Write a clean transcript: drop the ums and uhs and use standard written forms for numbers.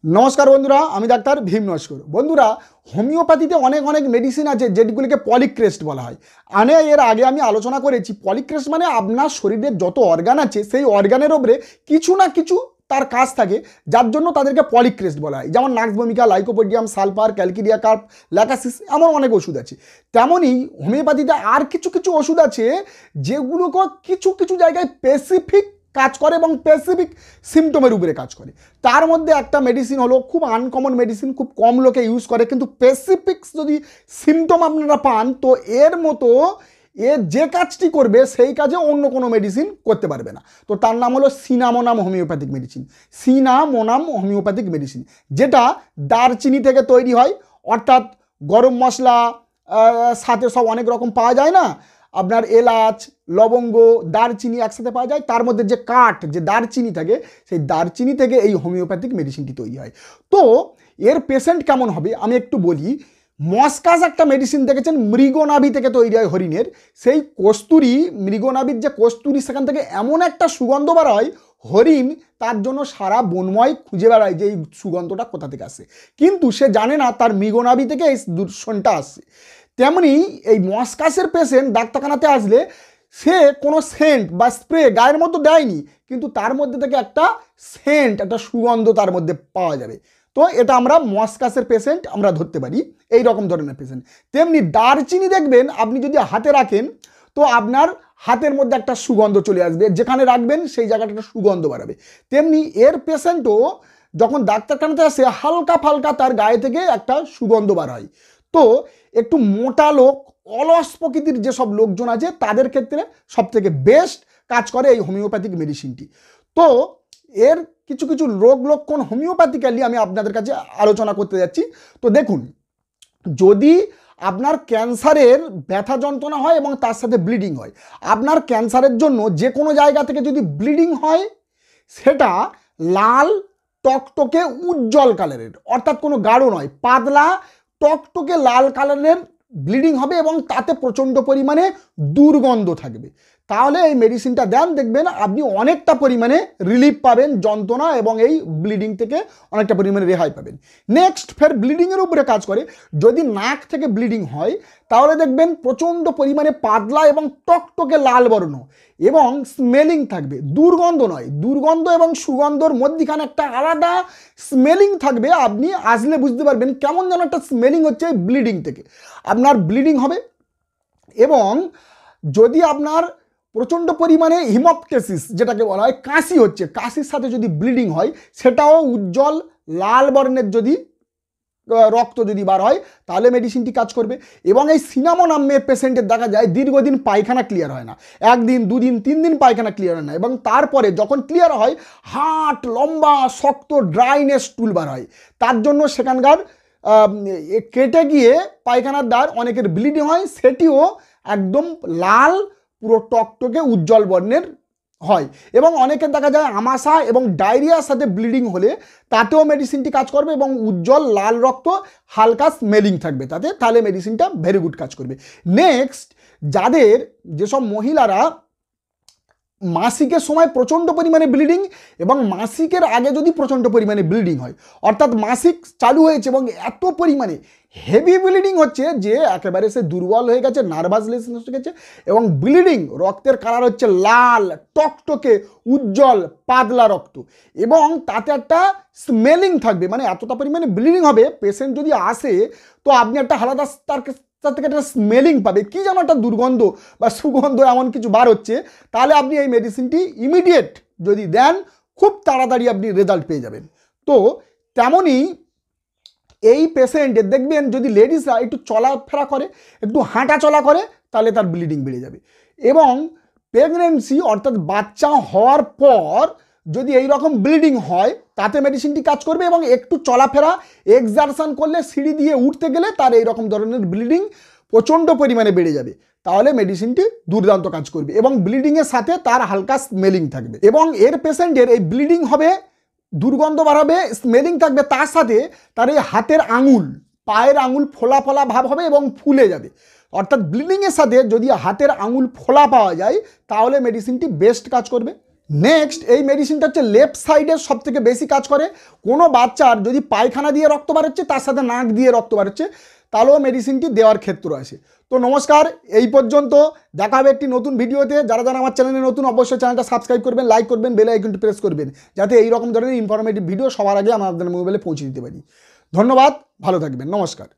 नमस्कार बंधुरा आमी डाक्तार भीम नस्कर। बंधुरा होमिओपैथीते अनेक अनेक मेडिसिन आछे जेगुलोके पलिक्रेस्ट बला हय। आने एर आगे आमी आलोचना करेछि पलिक्रेस्ट माने आपनार शरीरेर जत अर्गान आछे सेई अर्गानेर उपरे किछु ना किछु तार काज थाके जार जोन्नो तादेरके पलिक्रेस्ट बला हय। जेमन नाक्स भूमिका, लाइकोपोडियम, सालफार, क्यालकेरिया कार्प, ল্যাকাসিস एमन अनेक ओषुध आछे। तेमोनी होमिओपैथीते आर किछु किछु ओषुध आछे जेगुलोके किछु किछु जायगाय स्पेसिफिक কাজ করে এবং স্পেসিফিক সিমটমের উপরে কাজ করে। তার মধ্যে একটা মেডিসিন হলো খুব আনকমন মেডিসিন, খুব কম লোকে ইউজ করে, কিন্তু স্পেসিফিক যদি সিমটম আপনারা পান তো এর মতো এর যে কাজটি করবে সেই কাজে অন্য কোনো মেডিসিন করতে পারবে না। তো তার নাম হলো সিনামোনাম হোমিওপ্যাথিক মেডিসিন। সিনামোনাম হোমিওপ্যাথিক মেডিসিন যেটা দারচিনি থেকে তৈরি হয়, অর্থাৎ গরম মশলা সাথে সব অনেক রকম পাওয়া যায় না, আপনার এলাচ, লবঙ্গ, দারচিনি একসাথে পাওয়া যায়, তার মধ্যে যে কাঠ যে দারচিনি থাকে সেই দারচিনি থেকে এই হোমিওপ্যাথিক মেডিসিনটি তৈরি হয়। তো এর পেশেন্ট কেমন হবে আমি একটু বলি। মস্কাস একটা মেডিসিন দেখেছেন মৃগনাভি থেকে তৈরি হয় হরিণের, সেই কস্তুরি মৃগনাভির যে কস্তুরি সেখান থেকে এমন একটা সুগন্ধ বার হয় হরিণ তার জন্য সারা বনময় খুঁজে বেড়ায় যে এই সুগন্ধটা কোথা থেকে আসে, কিন্তু সে জানে না তার মৃগনাভি থেকে এই দূষণটা আসে। তেমনি এই মস্কাসের পেশেন্ট ডাক্তারখানাতে আসলে সে কোনো সেন্ট বা স্প্রে গায়ের মতো দেয়নি, কিন্তু তার মধ্যে থেকে একটা সেন্ট একটা সুগন্ধ তার মধ্যে পাওয়া যাবে। তো এটা আমরা মস্কাসের পেশেন্ট আমরা ধরতে পারি, এই রকম ধরনের পেশেন্ট। তেমনি দারচিনি দেখবেন আপনি যদি হাতে রাখেন তো আপনার হাতের মধ্যে একটা সুগন্ধ চলে আসবে, যেখানে রাখবেন সেই জায়গাটা একটা সুগন্ধ বাড়াবে। তেমনি এর পেশেন্টও যখন ডাক্তারখানাতে আসে হালকা ফালকা তার গায়ে থেকে একটা সুগন্ধ বার হয়। তো একটু মোটা লোক, অলস প্রকৃতির যেসব লোকজন আছে তাদের ক্ষেত্রে সবথেকে বেস্ট কাজ করে এই হোমিওপ্যাথিক মেডিসিনটি। তো এর কিছু কিছু রোগ লক্ষণ হোমিওপ্যাথিক্যালি আমি আপনাদের কাছে আলোচনা করতে যাচ্ছি। তো দেখুন, যদি আপনার ক্যান্সারের ব্যথা যন্ত্রণা হয় এবং তার সাথে ব্লিডিং হয়, আপনার ক্যান্সারের জন্য যে কোনো জায়গা থেকে যদি ব্লিডিং হয় সেটা লাল টকটকে উজ্জ্বল কালারের, অর্থাৎ কোনো গাঢ় নয়, পাতলা টকটকে লাল কালারের ব্লিডিং হবে এবং তাতে প্রচণ্ড পরিমাণে দুর্গন্ধ থাকবে, তাহলে এই মেডিসিনটা দেন, দেখবেন আপনি অনেকটা পরিমাণে রিলিফ পাবেন যন্ত্রণা এবং এই ব্লিডিং থেকে অনেকটা পরিমাণে রেহাই পাবেন। নেক্সট ফের ব্লিডিংয়ের উপরে কাজ করে, যদি নাক থেকে ব্লিডিং হয় তাহলে দেখবেন প্রচণ্ড পরিমাণে পাতলা এবং টকটকে লাল বর্ণ এবং স্মেলিং থাকবে, দুর্গন্ধ নয়, দুর্গন্ধ এবং সুগন্ধর মধ্যখানে একটা আলাদা স্মেলিং থাকবে। আপনি আসলে বুঝতে পারবেন কেমন যেন একটা স্মেলিং হচ্ছে ব্লিডিং থেকে, আপনার ব্লিডিং হবে। এবং যদি আপনার প্রচণ্ড পরিমাণে হিমোপটেসিস যেটাকে বলা হয়, কাশি হচ্ছে, কাশির সাথে যদি ব্লিডিং হয় সেটাও উজ্জ্বল লাল বর্ণের যদি রক্ত যদি বার হয় তাহলে মেডিসিনটি কাজ করবে। এবং এই সিনামোনামের পেশেন্টের দেখা যায় দীর্ঘদিন পায়খানা ক্লিয়ার হয় না, একদিন দুদিন 3 দিন পায়খানা ক্লিয়ার হয় না, এবং তারপরে যখন ক্লিয়ার হয় হাট লম্বা শক্ত ড্রাইনেস স্টুল বার হয়, তার জন্য সেখানকার কেটে গিয়ে পায়খানার দ্বার অনেকের ব্লিডিং হয়, সেটিও একদম লাল পুরো টকটকে উজ্জ্বল বর্ণের হয়। এবং অনেকের দেখা যায় আমাশা এবং ডায়রিয়ার সাথে ব্লিডিং হলে তাতেও মেডিসিনটি কাজ করবে এবং উজ্জ্বল লাল রক্ত হালকা স্মেলিং থাকবে তাতে, তাহলে মেডিসিনটা ভেরি গুড কাজ করবে। নেক্সট, যাদের যেসব মহিলারা মাসিকের সময় প্রচণ্ড পরিমাণে ব্লিডিং এবং মাসিকের আগে যদি প্রচণ্ড পরিমাণে ব্লিডিং হয়, অর্থাৎ মাসিক চালু হয়েছে এবং এত পরিমাণে হেভি ব্লিডিং হচ্ছে যে একেবারে সে দুর্বল হয়ে গেছে, নার্ভাসনেস হয়ে গেছে এবং ব্লিডিং রক্তের কালার হচ্ছে লাল টকটকে উজ্জ্বল পাতলা রক্ত এবং তাতে একটা স্মেলিং থাকবে, মানে এতটা পরিমাণে ব্লিডিং হবে পেশেন্ট যদি আসে তো আপনি একটা আলাদা তার থেকে একটা স্মেলিং পাবে, কি যেন একটা দুর্গন্ধ বা সুগন্ধ এমন কিছু বার হচ্ছে, তাহলে আপনি এই মেডিসিনটি ইমিডিয়েট যদি দেন খুব তাড়াতাড়ি আপনি রেজাল্ট পেয়ে যাবেন। তো তেমনই এই পেশেন্টের দেখবেন যদি লেডিসরা একটু চলাফেরা করে, একটু হাঁটা চলা করে তাহলে তার ব্লিডিং বেড়ে যাবে। এবং প্রেগনেন্সি অর্থাৎ বাচ্চা হওয়ার পর যদি এই রকম ব্লিডিং হয় তাতে মেডিসিনটি কাজ করবে এবং একটু চলাফেরা এক্সারশন করলে সিঁড়ি দিয়ে উঠতে গেলে তার এই রকম ধরনের ব্লিডিং প্রচণ্ড পরিমাণে বেড়ে যাবে, তাহলে মেডিসিনটি দুর্দান্ত কাজ করবে এবং ব্লিডিংয়ের সাথে তার হালকা স্মেলিং থাকবে। এবং এর পেশেন্টের এই ব্লিডিং হবে, দুর্গন্ধ বাড়াবে, স্মেলিং থাকবে, তার সাথে তার এই হাতের আঙুল পায়ের আঙুল ফোলা ফোলা ভাব হবে এবং ফুলে যাবে, অর্থাৎ ব্লিডিংয়ের সাথে যদি হাতের আঙুল ফোলা পাওয়া যায় তাহলে মেডিসিনটি বেস্ট কাজ করবে। নেক্সট এই মেডিসিনটা হচ্ছে লেফট সাইডের সব থেকে বেশি কাজ করে। কোনো বাচ্চার যদি পায়খানা দিয়ে রক্ত বাড়াচ্ছে তার সাথে নাক দিয়ে রক্ত বাড়াচ্ছে তাহলেও মেডিসিনটি দেওয়ার ক্ষেত্র আছে। তো নমস্কার, এই পর্যন্ত, দেখা হবে একটি নতুন ভিডিওতে। যারা যারা আমার চ্যানেলে নতুন অবশ্যই চ্যানেলটা সাবস্ক্রাইব করবেন, লাইক করবেন, বেল আইকনটি প্রেস করবেন, যাতে এই রকম ধরনের ইনফরমেটিভ ভিডিও সবার আগে আমাদের মোবাইলে পৌঁছে দিতে পারি। ধন্যবাদ, ভালো থাকবেন, নমস্কার।